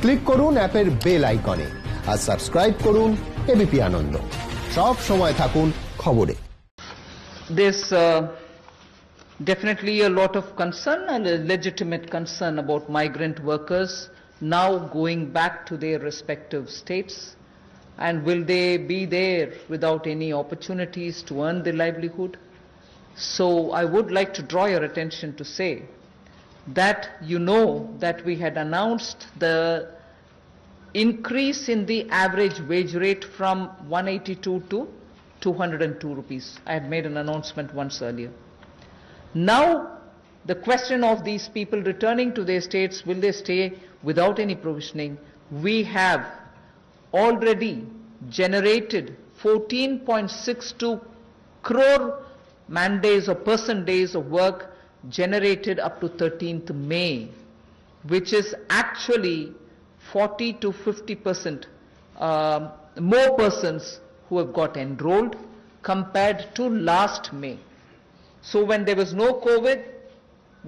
Click করুন অ্যাপের bell আইকনে আর সাবস্ক্রাইব করুন এবিপি আনন্দ। সব সময় থাকুন খবরে। There's definitely a lot of concern and a legitimate concern about migrant workers now going back to their respective states, and will they be there without any opportunities to earn their livelihood? So I would like to draw your attention to say that you know that we had announced the increase in the average wage rate from 182 to 202 rupees. I had made an announcement once earlier. Now the question of these people returning to their states, will they stay without any provisioning? We have already generated 14.62 crore man days or person days of work generated up to 13th May, which is actually 40 to 50% more persons who have got enrolled compared to last May. So when there was no COVID,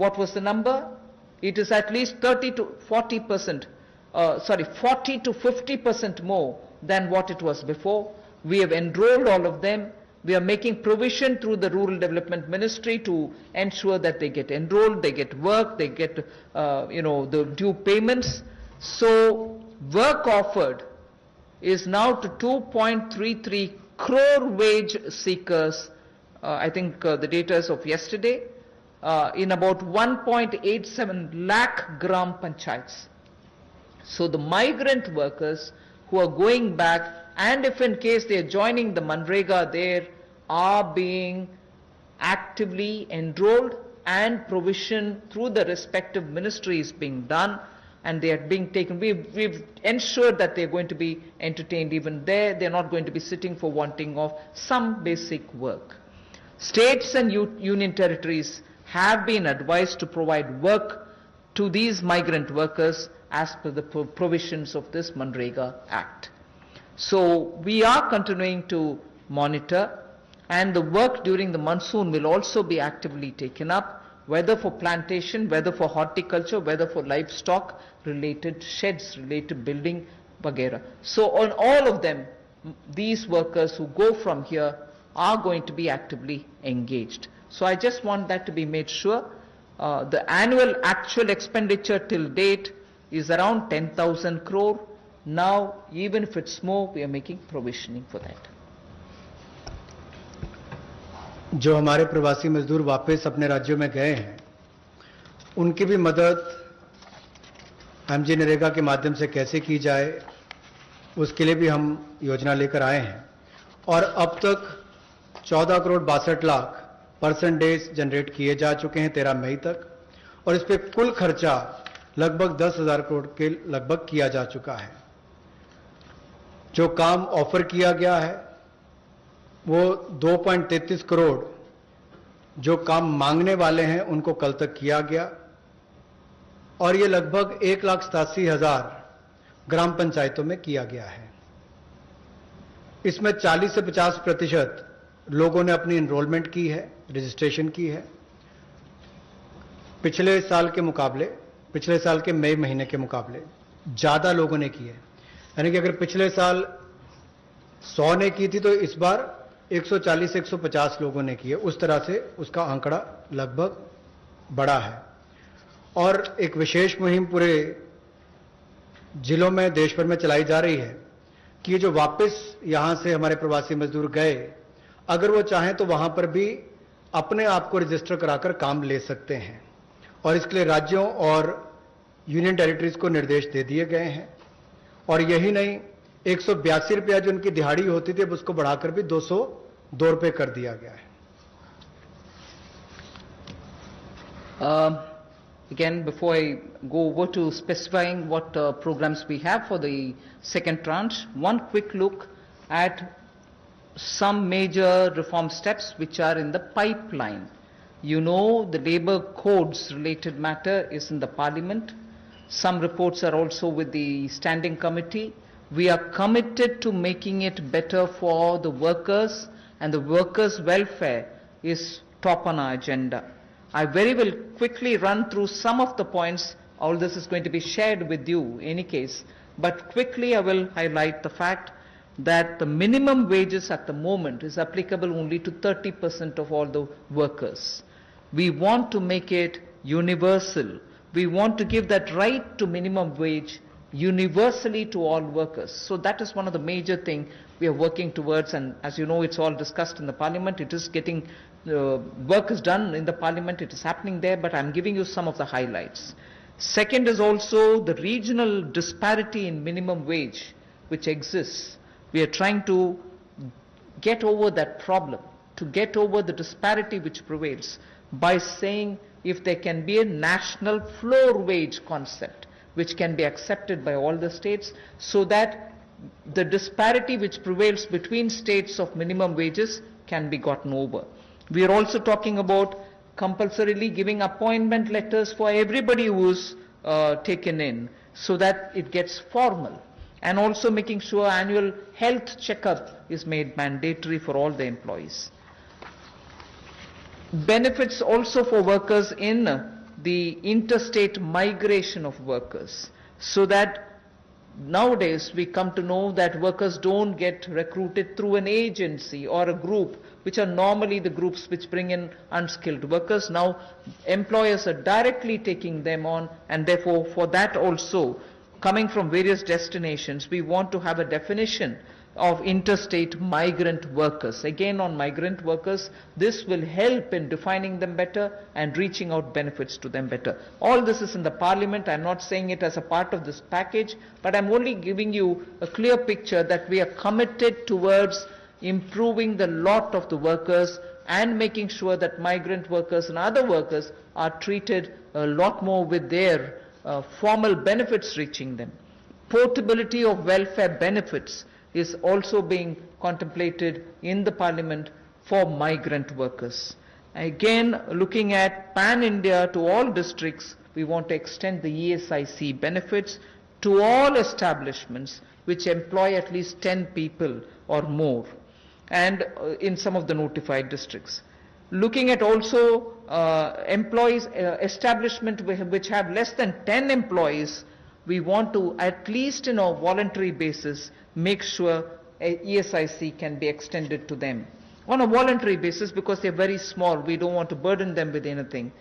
what was the number? It is at least 40 to 50% more than what it was before. We have enrolled all of them. We are making provision through the Rural Development Ministry to ensure that they get enrolled, they get work, they get the due payments. So work offered is now to 2.33 crore wage seekers. I think the data is of yesterday, in about 1.87 lakh gram panchayats. So the migrant workers who are going back, and if in case they are joining the Manrega, there are being actively enrolled and provision through the respective ministries being done, and they are being taken. We've ensured that they're going to be entertained even there. They're not going to be sitting for wanting of some basic work. States and union territories have been advised to provide work to these migrant workers as per the provisions of this Manrega Act. So we are continuing to monitor, and the work during the monsoon will also be actively taken up, whether for plantation, whether for horticulture, whether for livestock related sheds, related building, vagera. So on all of them, these workers who go from here are going to be actively engaged. So I just want that to be made sure. The annual actual expenditure till date is around 10,000 crore. Now, even if it's more, we are making provisioning for that. जो हमारे प्रवासी मजदूर वापस अपने राज्यों में गए हैं, उनकी भी मदद एमजी नरेगा के माध्यम से कैसे की जाए, उसके लिए भी हम योजना लेकर आए हैं। और अब तक 14 crore 62 lakh person days generate किए जा चुके हैं 13 मई तक, और इस पे कुल खर्चा लगभग 10,000 करोड़ के लगभग किया जा चुका है। जो काम ऑफर किया गया है वो 2.33 करोड़ जो काम मांगने वाले हैं उनको कल तक किया गया, और ये लगभग 1,87,000 ग्राम पंचायतों में किया गया है। इसमें 40 से 50% लोगों ने अपनी एनरोलमेंट की है, रजिस्ट्रेशन की है। पिछले साल के मई महीने के मुकाबले ज्यादा लोगों ने की है। यानी कि अगर पिछले साल 100 ने की थी तो इस बार 140-150 लोगों ने की है। उस तरह से उसका आंकड़ा लगभग बड़ा है। और एक विशेष मुहिम पूरे जिलों में देश भर में चलाई जा रही है कि जो वापस यहां से हमारे प्रवासी मजदूर गए, अगर वो चाहें तो वहां पर भी अपने आप को रजिस्टर कराकर काम ले सकते हैं, और इसके लिए राज्यों और यूनियन टेरिटरीज को निर्देश दे दिए गए हैं। और यही नहीं, 182 रुपया जो उनकी दिहाड़ी होती थी अब उसको बढ़ाकर भी 202 रुपये कर दिया गया है। Again, before I go over to specifying what programs we have for the second tranche, one quick look at some major reform steps which are in the pipeline. You know, the labor codes related matter is in the parliament. Some reports are also with the standing committee. We are committed to making it better for the workers, and the workers' welfare is top on our agenda. I very will quickly run through some of the points All this is going to be shared with you in any case. But quickly I will highlight the fact that the minimum wages at the moment is applicable only to 30% of all the workers. We want to make it universal. We want to give that right to minimum wage universally to all workers. So that is one of the major things we are working towards, and as you know, it's all discussed in the parliament. It is getting, work is done in the parliament, it is happening there, but I'm giving you some of the highlights. Second is also the regional disparity in minimum wage which exists. We are trying to get over that problem, to get over the disparity which prevails by saying if there can be a national floor wage concept which can be accepted by all the states, so that the disparity which prevails between states of minimum wages can be gotten over. We are also talking about compulsorily giving appointment letters for everybody who is taken in, so that it gets formal, and also making sure annual health checkup is made mandatory for all the employees. Benefits also for workers in the interstate migration of workers, so that nowadays we come to know that workers don't get recruited through an agency or a group, which are normally the groups which bring in unskilled workers. Now employers are directly taking them on, and therefore for that also, coming from various destinations, we want to have a definition of interstate migrant workers. Again, on migrant workers, this will help in defining them better and reaching out benefits to them better. All this is in the parliament. I'm not saying it as a part of this package, but I'm only giving you a clear picture that we are committed towards improving the lot of the workers and making sure that migrant workers and other workers are treated a lot more with their formal benefits reaching them. Portability of welfare benefits is also being contemplated in the parliament for migrant workers. Again, looking at pan-India to all districts, we want to extend the ESIC benefits to all establishments which employ at least 10 people or more, and in some of the notified districts. Looking at also employees, establishment which have less than 10 employees, we want to, at least in a voluntary basis, make sure a ESIC can be extended to them. On a voluntary basis, because they're very small, we don't want to burden them with anything.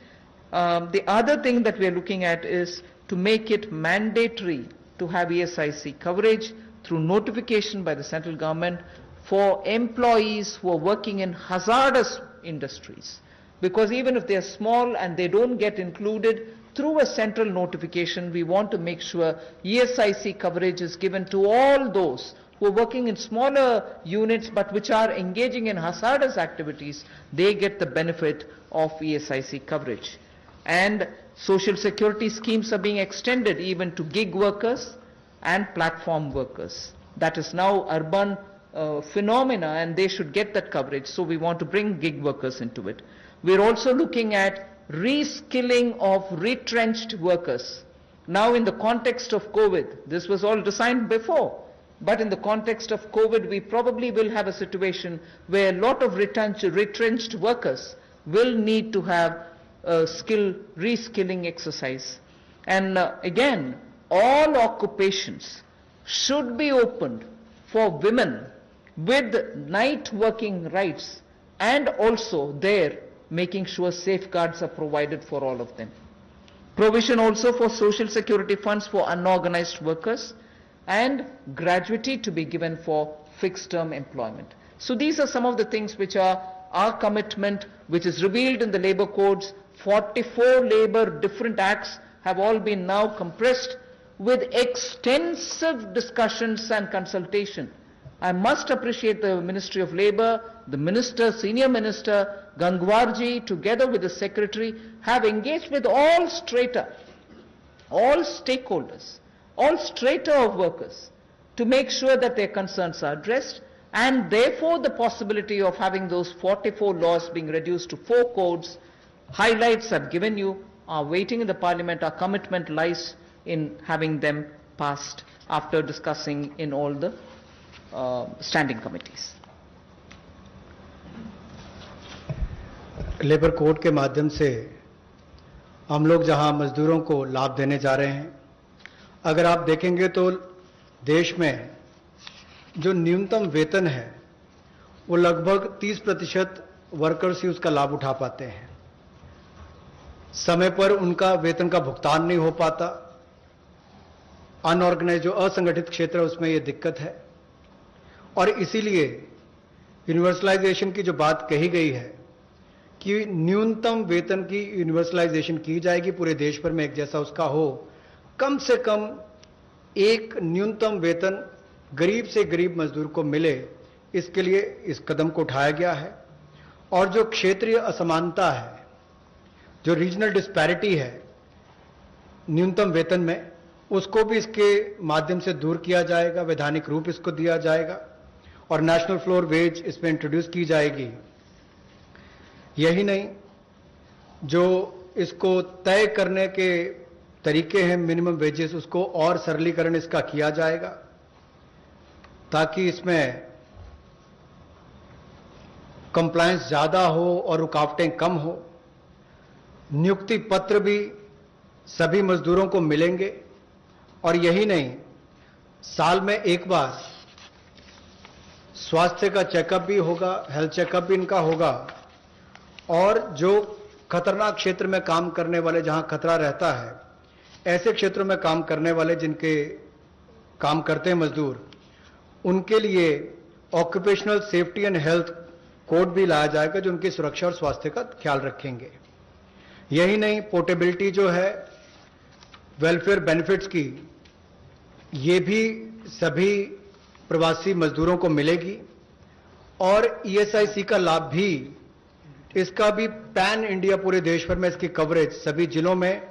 The other thing that we're looking at is to make it mandatory to have ESIC coverage through notification by the central government for employees who are working in hazardous industries. Because even if they're small and they don't get included, through a central notification, we want to make sure ESIC coverage is given to all those who are working in smaller units but which are engaging in hazardous activities. They get the benefit of ESIC coverage. And social security schemes are being extended even to gig workers and platform workers. That is now urban phenomena, and they should get that coverage. So we want to bring gig workers into it. We're also looking at reskilling of retrenched workers. Now in the context of COVID, this was all designed before, but in the context of COVID, we probably will have a situation where a lot of retrenched workers will need to have a reskilling exercise. And again, all occupations should be opened for women with night working rights, and also there making sure safeguards are provided for all of them. Provision also for social security funds for unorganized workers, and gratuity to be given for fixed term employment. So these are some of the things which are our commitment, which is revealed in the labor codes. 44 labor different acts have all been now compressed with extensive discussions and consultation. I must appreciate the Ministry of Labour, the Minister, Senior Minister Gangwarji, together with the Secretary, have engaged with all strata, all stakeholders, all strata of workers, to make sure that their concerns are addressed, and therefore the possibility of having those 44 laws being reduced to 4 codes. Highlights I've given you are waiting in the Parliament. Our commitment lies in having them passed after discussing in all the standing committees. Labour code के माध्यम से हम लोग जहां मजदूरों को लाभ देने जा रहे हैं, अगर आप देखेंगे तो देश में जो न्यूनतम वेतन है वो लगभग 30% वर्कर्स ही उसका लाभ उठा पाते हैं। समय पर उनका वेतन का भुगतान नहीं हो पाता। अनऑर्गेनाइज जो असंगठित क्षेत्र है उसमें यह दिक्कत है, और इसीलिए यूनिवर्सलाइजेशन की जो बात कही गई है कि न्यूनतम वेतन की यूनिवर्सलाइजेशन की जाएगी, पूरे देश भर में एक जैसा उसका हो, कम से कम एक न्यूनतम वेतन गरीब से गरीब मजदूर को मिले, इसके लिए इस कदम को उठाया गया है। और जो क्षेत्रीय असमानता है, जो रीजनल डिस्पैरिटी है न्यूनतम वेतन में, उसको भी इसके माध्यम से दूर किया जाएगा, वैधानिक रूप इसको दिया जाएगा और नेशनल फ्लोर वेज इसमें इंट्रोड्यूस की जाएगी। यही नहीं, जो इसको तय करने के तरीके हैं मिनिमम वेजेस, उसको और सरलीकरण इसका किया जाएगा ताकि इसमें कंप्लायंस ज्यादा हो और रुकावटें कम हो। नियुक्ति पत्र भी सभी मजदूरों को मिलेंगे, और यही नहीं, साल में एक बार स्वास्थ्य का चेकअप भी होगा, हेल्थ चेकअप भी इनका होगा। और जो खतरनाक क्षेत्र में काम करने वाले, जहां खतरा रहता है, ऐसे क्षेत्रों में काम करने वाले जिनके काम करते हैं मजदूर, उनके लिए occupational safety and health code भी लाया जाएगा जो उनकी सुरक्षा और स्वास्थ्य का ख्याल रखेंगे। यही नहीं, पोर्टेबिलिटी जो है वेलफेयर बेनिफिट्स की, ये भी सभी प्रवासी मजदूरों को मिलेगी। और ईएसआईसी का लाभ भी, इसका भी पैन इंडिया पूरे देश भर में इसकी कवरेज सभी जिलों में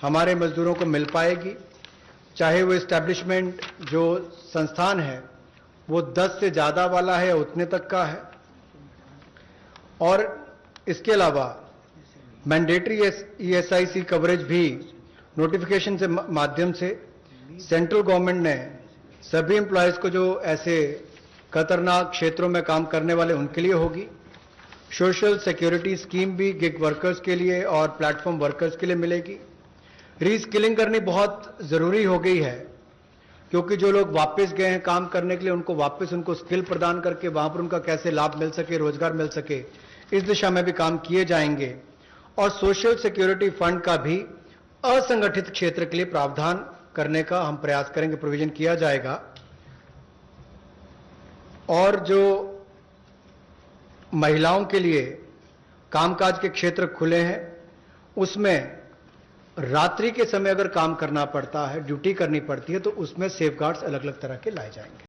हमारे मजदूरों को मिल पाएगी, चाहे वो एस्टैब्लिशमेंट जो संस्थान है वो 10 से ज्यादा वाला है या उतने तक का है। और इसके अलावा मैंडेटरी ईएसआईसी कवरेज भी नोटिफिकेशन से माध्यम से सेंट्रल गवर्नमेंट ने सभी एम्प्लॉयज को, जो ऐसे खतरनाक क्षेत्रों में काम करने वाले, उनके लिए होगी। सोशल सिक्योरिटी स्कीम भी गिग वर्कर्स के लिए और प्लेटफॉर्म वर्कर्स के लिए मिलेगी। रीस्किलिंग करनी बहुत जरूरी हो गई है, क्योंकि जो लोग वापस गए हैं काम करने के लिए, उनको वापस उनको स्किल प्रदान करके वहां पर उनका कैसे लाभ मिल सके, रोजगार मिल सके, इस दिशा में भी काम किए जाएंगे। और सोशल सिक्योरिटी फंड का भी असंगठित क्षेत्र के लिए प्रावधान करने का हम प्रयास करेंगे, प्रोविजन किया जाएगा। और जो महिलाओं के लिए कामकाज के क्षेत्र खुले हैं, उसमें रात्रि के समय अगर काम करना पड़ता है, ड्यूटी करनी पड़ती है, तो उसमें सेफगार्ड्स अलग अलग तरह के लाए जाएंगे।